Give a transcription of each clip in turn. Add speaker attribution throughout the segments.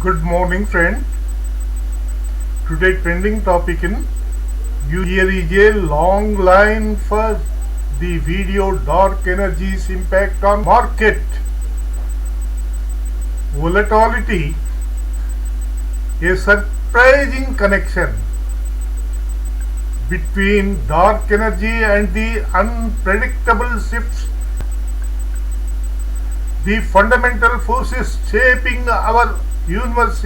Speaker 1: Good morning, friend. Today trending topic in here is a long line for the video dark energy's impact on market volatility. A surprising connection between dark energy and the unpredictable shifts, the fundamental forces shaping our universe.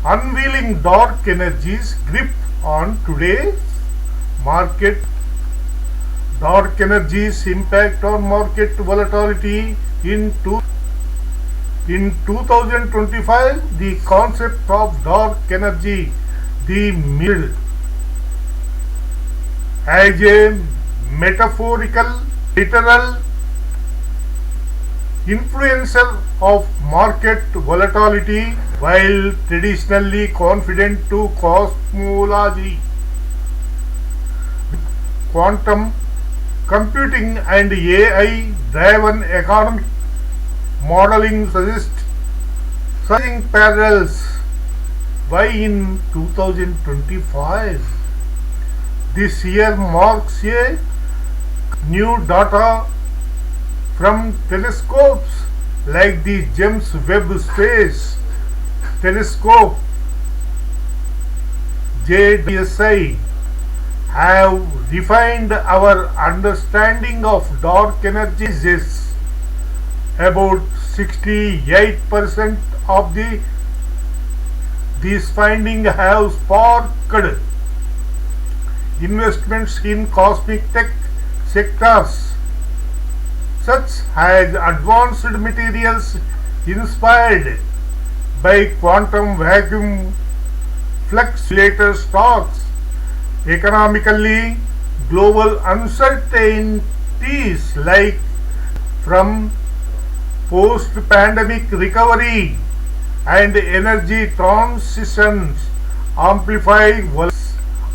Speaker 1: Unveiling dark energy's grip on today's market. Dark energy's impact on market volatility in 2025, the concept of dark energy, the middle, as a metaphorical, literal influencer of market volatility, while traditionally confident to cosmology, quantum computing and AI driven economic modeling suggest parallels. Why in 2025? This year marks a new data from telescopes like the James Webb Space Telescope JWST have refined our understanding of dark energies. About 68% of these findings have sparked investments in cosmic tech sectors such as advanced materials inspired by quantum vacuum fluctuator stocks. Economically, global uncertainties like from post-pandemic recovery and energy transitions amplify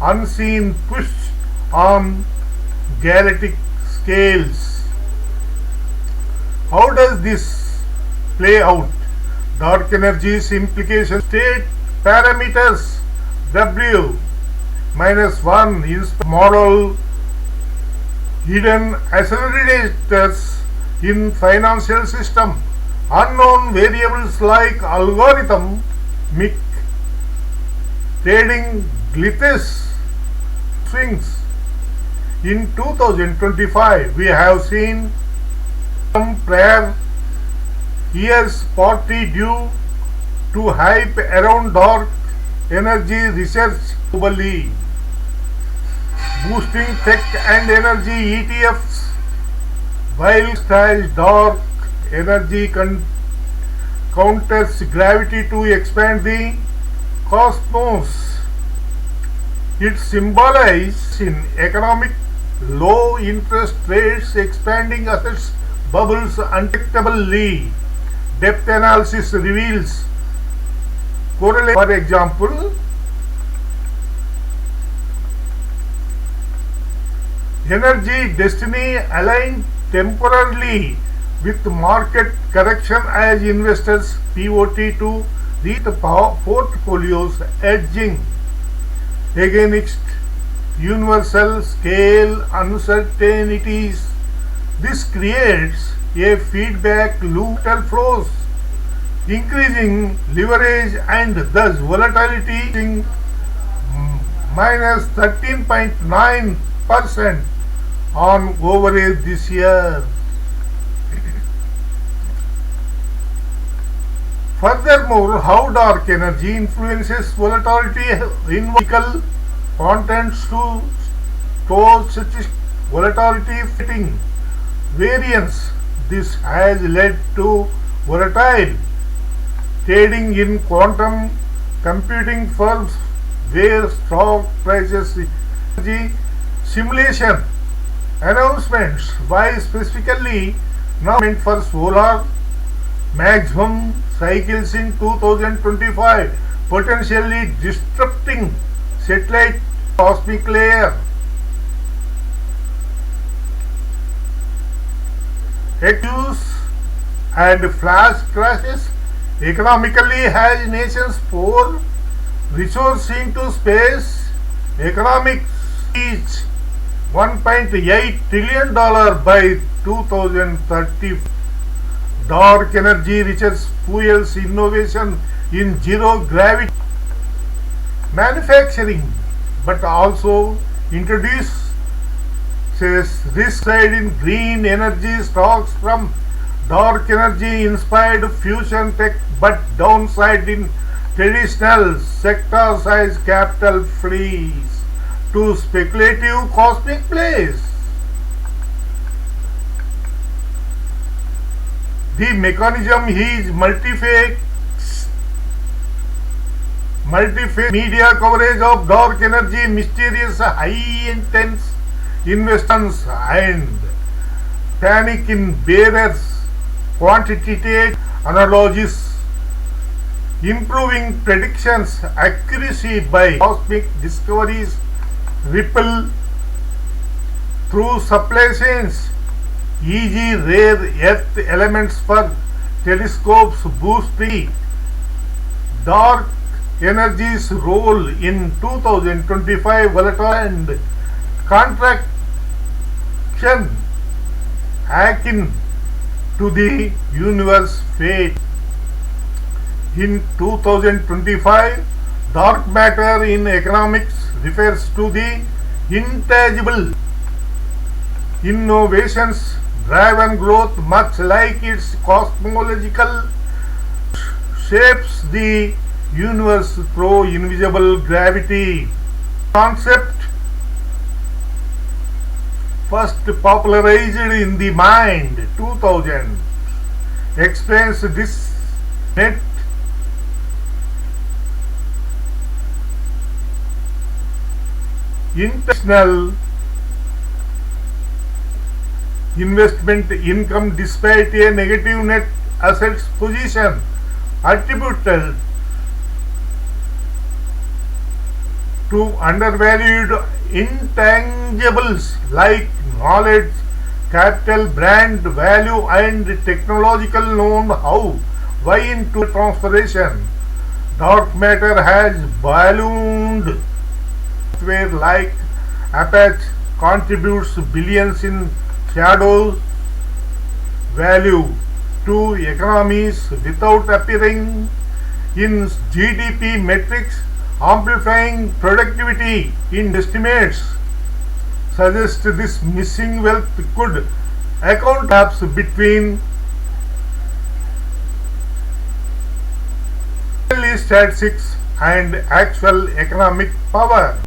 Speaker 1: unseen push on galactic scales. How does this play out? Dark energy's implications: state parameters W minus 1 is model hidden accelerators in financial system, unknown variables like algorithmic trading glitches, swings. In 2025, we have seen some prior years partly due to hype around dark energy research globally, boosting tech and energy ETFs, while style dark energy counters gravity to expand the cosmos. It symbolizes in economic low interest rates, expanding assets bubbles undetectably. Depth analysis reveals correlation. For example, energy destiny aligned temporarily with market correction as investors pivot to read the portfolios hedging against universal scale uncertainties. This creates a feedback loop that flows, increasing leverage and thus volatility in minus 13.9% on average this year. Furthermore, how dark energy influences volatility in vehicle contents to stochastic volatility fitting variance. This has led to volatile trading in quantum computing firms where stock prices energy simulation announcements. Why specifically now meant for solar maximum cycles in 2025, potentially disrupting satellite cosmic layer. Accuse and flash crashes economically as nations pour resources into space. Economics reach $1.8 trillion by 2030. Dark energy research fuels innovation in zero gravity manufacturing, but also introduces risk side in green energy stocks from dark energy inspired fusion tech, but downside in traditional sectors as capital flees to speculative cosmic plays. The mechanism is multi-phase media coverage of dark energy, mysterious high intense investments and panic in bearers, quantitative analogies, improving predictions accuracy by cosmic discoveries, ripple through supply chains, e.g. rare earth elements for telescopes, boosting dark energy's role in 2025 volatile and contraction akin to the universe fate. In 2025, dark matter in economics refers to the intangible innovations driven growth, much like its cosmological shapes the universe through invisible gravity. Concept first popularized in the mind 2000 explains this net intentional investment income despite a negative net assets position attributed to undervalued intangibles like knowledge, capital, brand value and technological know-how. Why into transformation? Dark matter has ballooned. Software like Apache contributes billions in shadow value to economies without appearing in GDP metrics, amplifying productivity in estimates. Suggest this missing wealth could account gaps between statistics and actual economic power.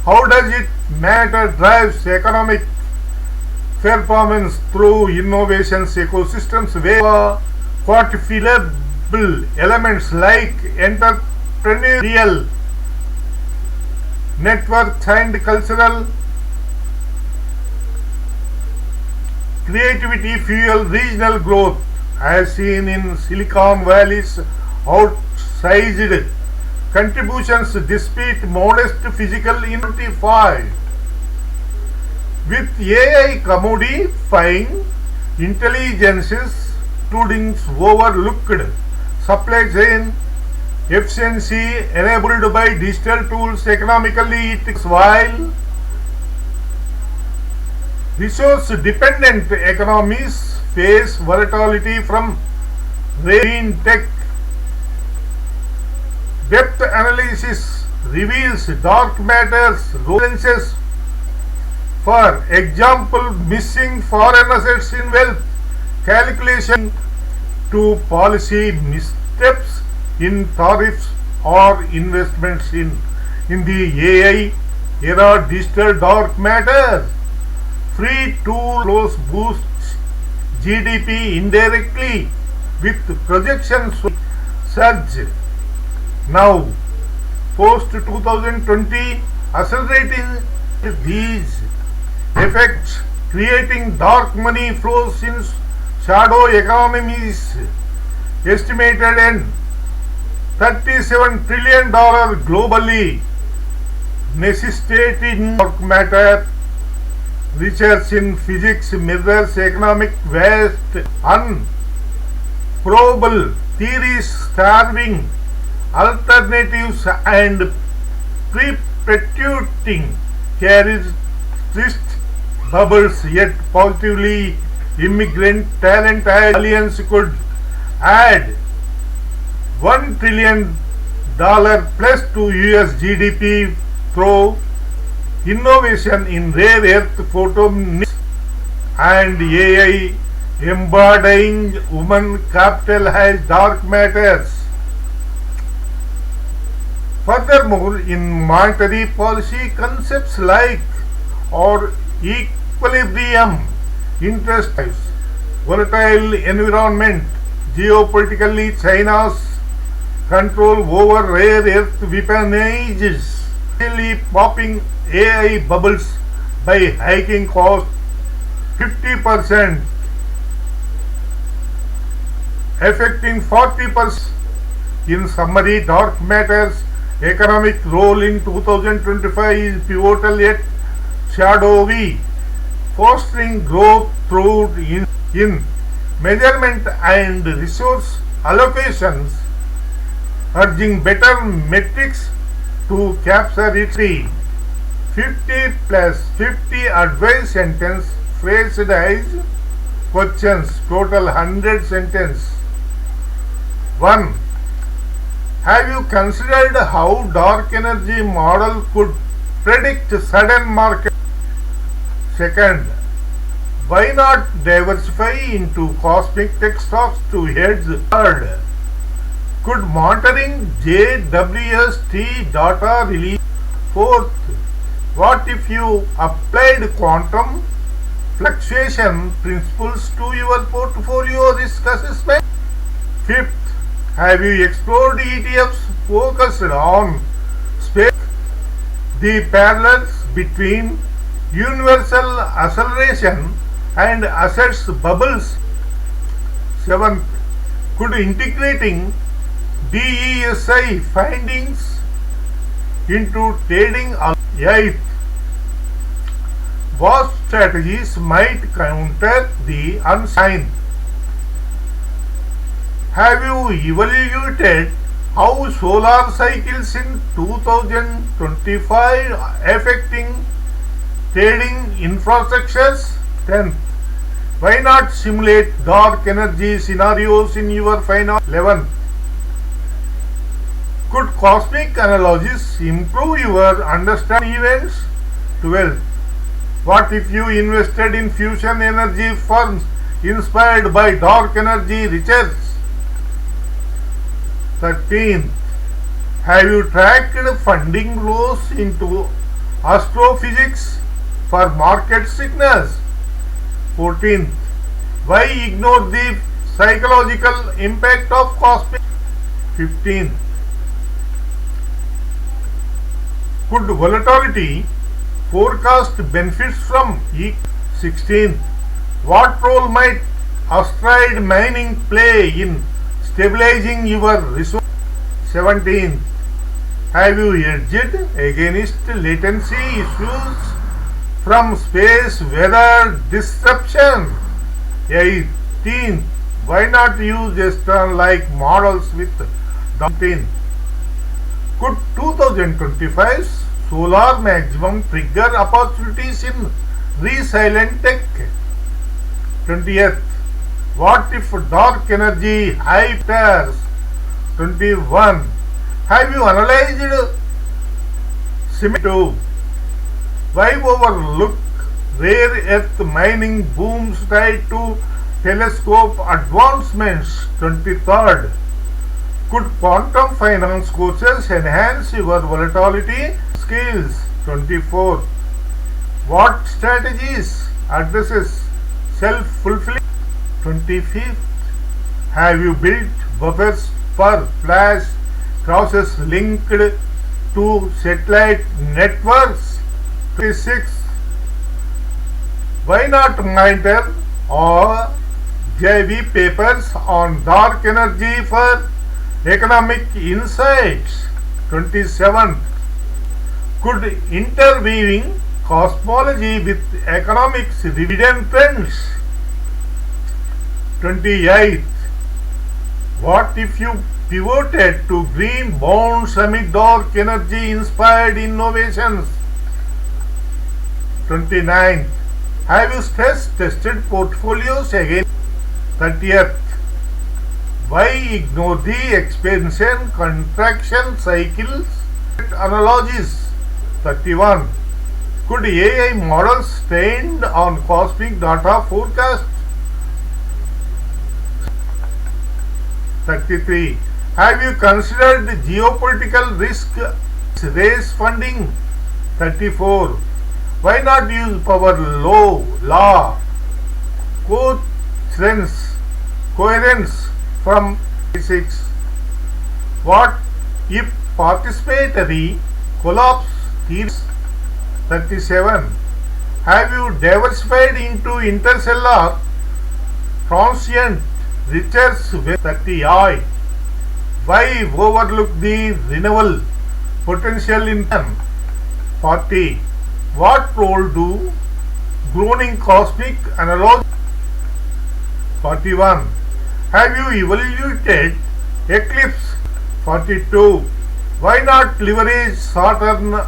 Speaker 1: How does it matter drives economic performance through innovations ecosystems where quantifiable elements like entrepreneurial networks and cultural creativity fuel regional growth, as seen in Silicon Valley's outsized contributions despite modest physical quantify. With AI commodifying intelligences, students overlooked supply chain efficiency enabled by digital tools economically it is while resource dependent economies face volatility from green tech. Depth analysis reveals dark matter's roles. For example, missing foreign assets in wealth calculation to policy missteps in tariffs or investments in the AI era. Digital dark matter free tool flows boosts GDP indirectly with projections surge. Now, post 2020 accelerating these effects, creating dark money flows in shadow economies estimated at $37 trillion globally, necessitating dark matter research in physics mirrors economic vast probable theories starving alternatives and perpetuating carries bubbles, yet positively immigrant talent alliance could add $1 trillion plus to US GDP through innovation in rare earth photonics and AI embodying human capital as dark matters. Furthermore, in monetary policy, concepts like or equilibrium, interest rates, volatile environment, geopolitically China's control over rare earth weaponizes, really popping AI bubbles by hiking cost 50%, affecting 40%. In summary, dark matters economic role in 2025 is pivotal yet shadowy, fostering growth through in measurement and resource allocations, urging better metrics to capture its 50 plus 50 advice sentence phrased as questions, total 100 sentence. 1. Have you considered how dark energy model could predict sudden market? Second, why not diversify into cosmic tech stocks to hedge? Third, could monitoring JWST data release? Fourth, what if you applied quantum fluctuation principles to your portfolio risk assessment? Fifth, have you explored ETFs focused on space? The parallels between universal acceleration and assets bubbles. Seventh, could integrating DESI findings into trading? Eighth, what strategies might counter the unsigned? Have you evaluated how solar cycles in 2025 affecting trading infrastructures? 10th, why not simulate dark energy scenarios in your finance? 11th, could cosmic analogies improve your understanding events? 12th, what if you invested in fusion energy firms inspired by dark energy research? 13th, have you tracked funding flows into astrophysics for market signals? 14th, why ignore the psychological impact of cosmic? 15th, could volatility forecast benefits from 16th, what role might asteroid mining play in stabilizing your resource? 17th, have you hedged against latency issues from space weather disruption? 18th, why not use Western-like models with 19th, could 2025 solar maximum trigger opportunities in resilient tech? 20th, what if dark energy hypers? 21, have you analyzed SIM2? Why overlook rare earth mining booms tied to telescope advancements? 23rd, could quantum finance courses enhance your volatility skills? 24th, what strategies addresses self-fulfilling? 25th, have you built buffers for flash crosses linked to satellite networks? 26th, why not monitor or JV papers on dark energy for economic insights? 27th, could interweaving cosmology with economics dividend trends? 28th, What if you pivoted to green bonds amid dark energy inspired innovations? 29. Have you stress tested portfolios again? 30th. Why ignore the expansion contraction cycles analogies? 31. Could AI models trained on cosmic data forecast? 33. Have you considered geopolitical risk raise funding? 34. Why not use power law coherence from 6? What if participatory collapse theories? 37. Have you diversified into interstellar transient research with 38? Why overlook the renewable potential in them? 40. What role do groaning cosmic analogs? 41. Have you evaluated eclipse? 42. Why not leverage Saturn?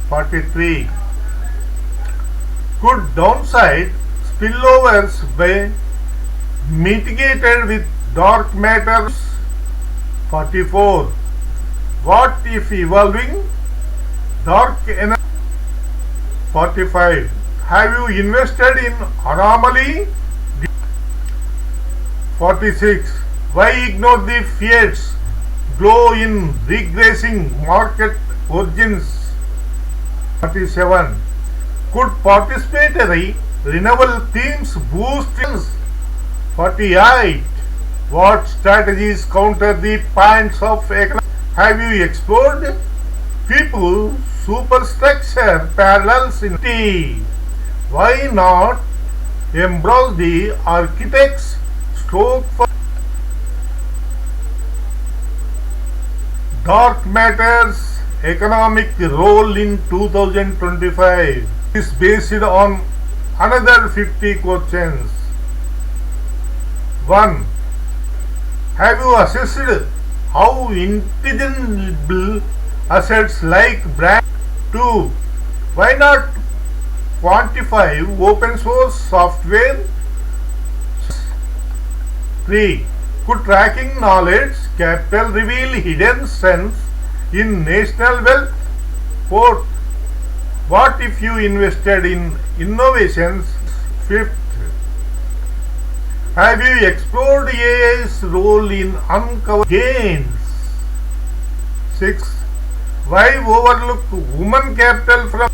Speaker 1: 43. Could downside spillovers be mitigated with dark matter? 44. What if evolving dark energy? 45. Have you invested in anomaly? 46. Why ignore the fiats glow in regressing market origins? 47. Could participatory renewable themes boost trends? 48. What strategies counter the points of economic? Have you explored people superstructure parallels in T? Why not embrace the architect's stroke for dark matter's economic role in 2025? Is based on another 50 questions. 1. Have you assessed how intangible assets like brand? 2. Why not quantify open source software? 3. Could tracking knowledge capital reveal hidden strengths in national wealth? 4. What if you invested in innovations? 5th. Have you explored AI's role in uncovering gains? 6. Why overlook human capital from?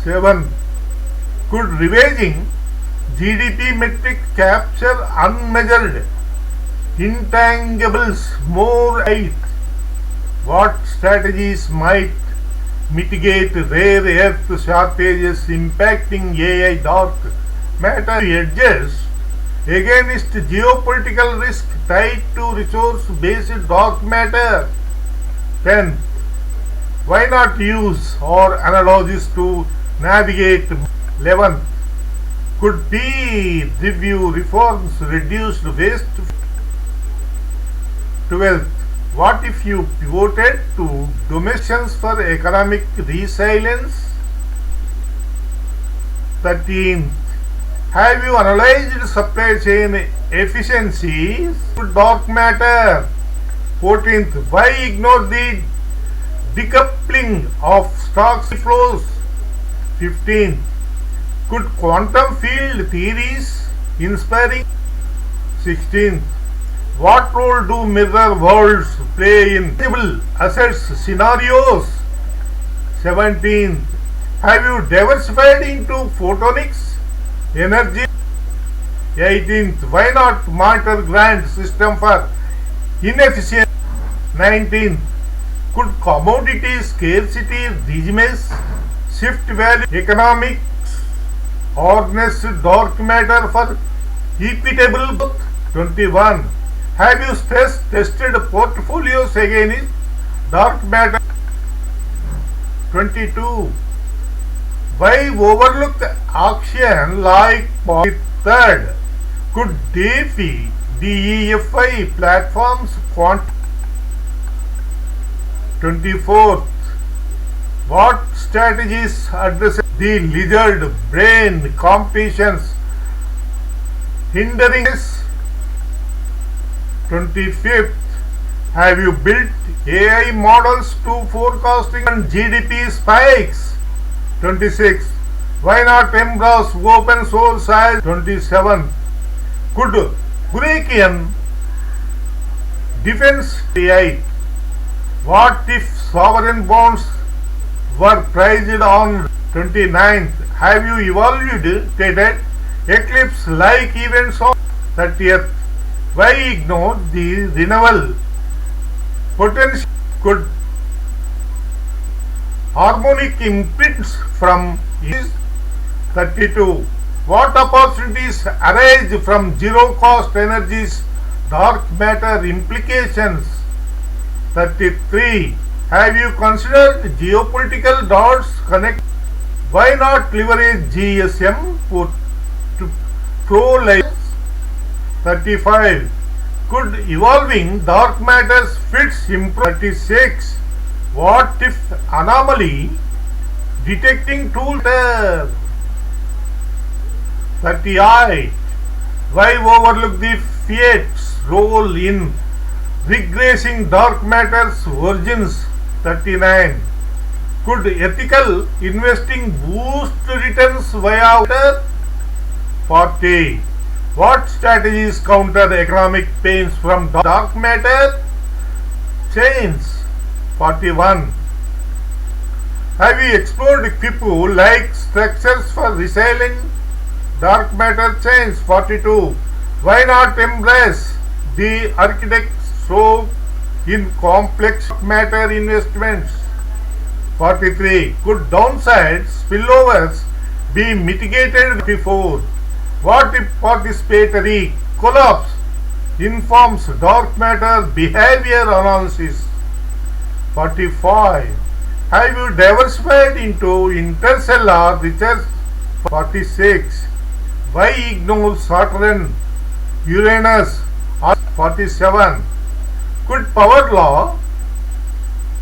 Speaker 1: 7. Could revising GDP metric capture unmeasured intangibles more? 8. What strategies might mitigate rare earth shortages impacting AI dark matter hedges against geopolitical risk tied to resource-based dark matter? 10. Why not use or analogies to navigate? 11. Could peer review reforms reduce waste? 12. What if you pivoted to donations for economic resilience? 13. Have you analyzed supply chain efficiencies to dark matter? 14th. Why ignore the decoupling of stocks flows? 15. Could quantum field theories inspiring? 16th. What role do mirror worlds play in tangible assets scenarios? 17th. Have you diversified into photonics energy? 18th. Why not monitor grant system for inefficient? 19th. Could commodity scarcity regimes shift value economics harness dark matter for equitable growth? 21. Have you stress tested portfolios against dark matter? 22. Why overlook action like 3rd? Could DeFi platforms quantify? 24th, what strategies address the lizard brain competitions hindering this? 25th, have you built AI models to forecasting and GDP spikes? 26th, why not embrace open source as? 27th, could Hurricane defense AI? What if sovereign bonds were priced on? 29th, have you evaluated eclipse-like events on 30th? Why ignore the renewal potential? Could harmonic imprints from is? 32. What opportunities arise from zero-cost energies, dark matter implications? 33. Have you considered geopolitical dots connect? Why not leverage GSM to pro-lives? 35. Could evolving dark matters fits improve? 36. What if anomaly detecting tool? 38. Why overlook the Fiat's role in regressing dark matter's origins? 39. Could ethical investing boost returns via water? 40. What strategies counter economic pains from dark matter chains? 41. Have you explored people-like structures for reselling dark matter chains? 42. Why not embrace the architect's role in complex matter investments? 43. Could downside spillovers be mitigated? 44. What if participatory collapse informs dark matter behavior analysis? 45. Have you diversified into interstellar research? 46. Why ignore Saturn, Uranus? 47. Could power law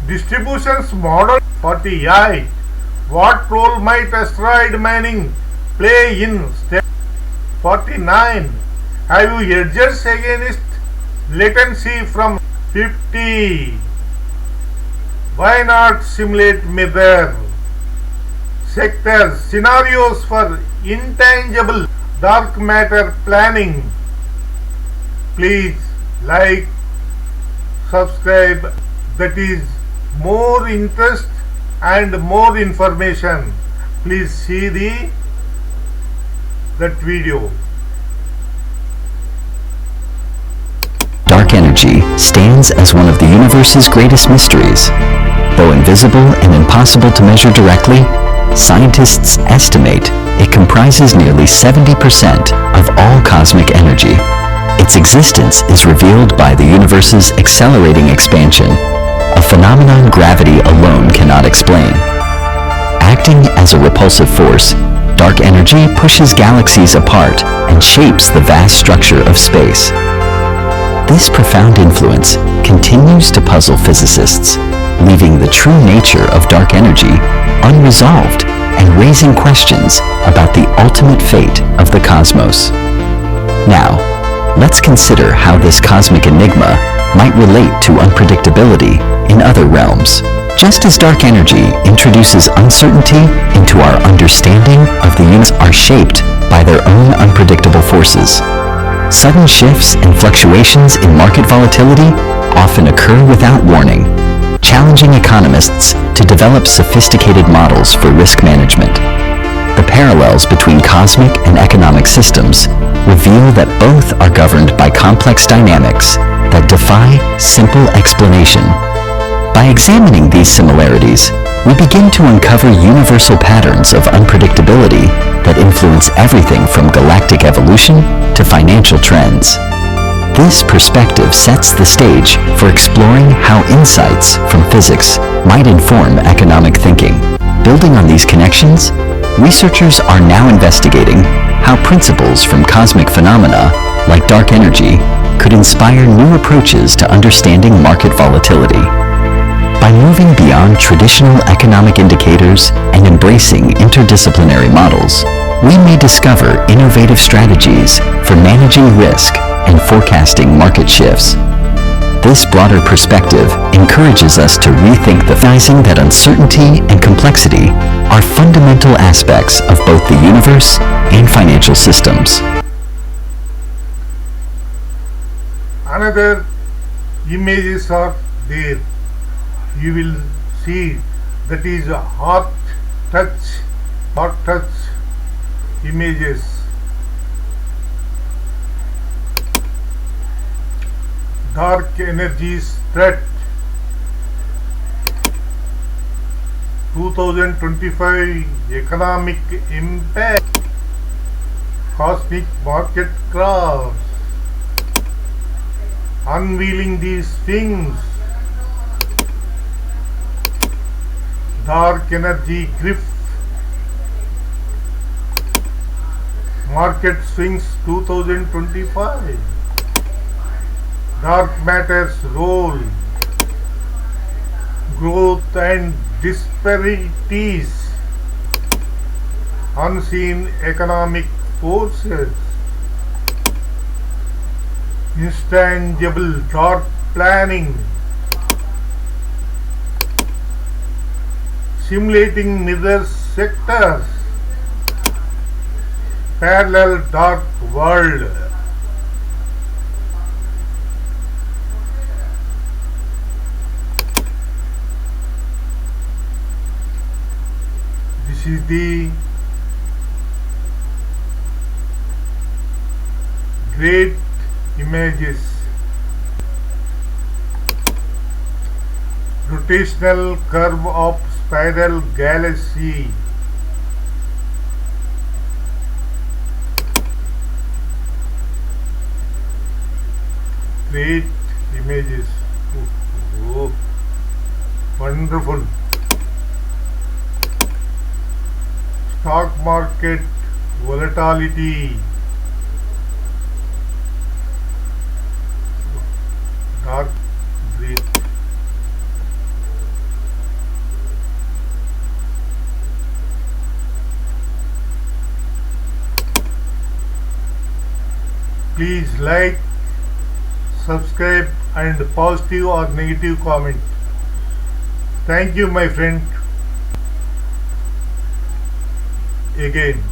Speaker 1: distributions model? 48. What role might asteroid mining play in? 49. Have you hedged against latency from? 50. Why not simulate mirror sectors scenarios for intangible dark matter planning? Please like, subscribe. That is more interest and more information. Please see that video.
Speaker 2: Dark energy stands as one of the universe's greatest mysteries. Though invisible and impossible to measure directly, scientists estimate it comprises nearly 70% of all cosmic energy. Its existence is revealed by the universe's accelerating expansion, a phenomenon gravity alone cannot explain. Acting as a repulsive force, dark energy pushes galaxies apart and shapes the vast structure of space. This profound influence continues to puzzle physicists, leaving the true nature of dark energy unresolved and raising questions about the ultimate fate of the cosmos. Now, let's consider how this cosmic enigma might relate to unpredictability in other realms. Just as dark energy introduces uncertainty into our understanding of the universe, are shaped by their own unpredictable forces. Sudden shifts and fluctuations in market volatility often occur without warning, challenging economists to develop sophisticated models for risk management. The parallels between cosmic and economic systems reveal that both are governed by complex dynamics that defy simple explanation. By examining these similarities, we begin to uncover universal patterns of unpredictability that influence everything from galactic evolution to financial trends. This perspective sets the stage for exploring how insights from physics might inform economic thinking. Building on these connections, researchers are now investigating how principles from cosmic phenomena, like dark energy, could inspire new approaches to understanding market volatility. By moving beyond traditional economic indicators and embracing interdisciplinary models, we may discover innovative strategies for managing risk and forecasting market shifts. This broader perspective encourages us to rethink recognizing that uncertainty and complexity are fundamental aspects of both the universe and financial systems.
Speaker 1: Another images are there. You will see that is a heart touch images. Dark energies threat. 2025 economic impact. Cosmic market crash. Unveiling these things. Dark energy grip. Market swings 2025. Dark matter's role. Growth and disparities. Unseen economic forces. Intangible dark planning. Simulating mirror sectors. Parallel dark world. This is the great images. Rotational curve of spiral galaxy. Great images. Oh, wonderful. Stock market volatility. Dark green. Please like, subscribe and positive or negative comment. Thank you my friend. Again.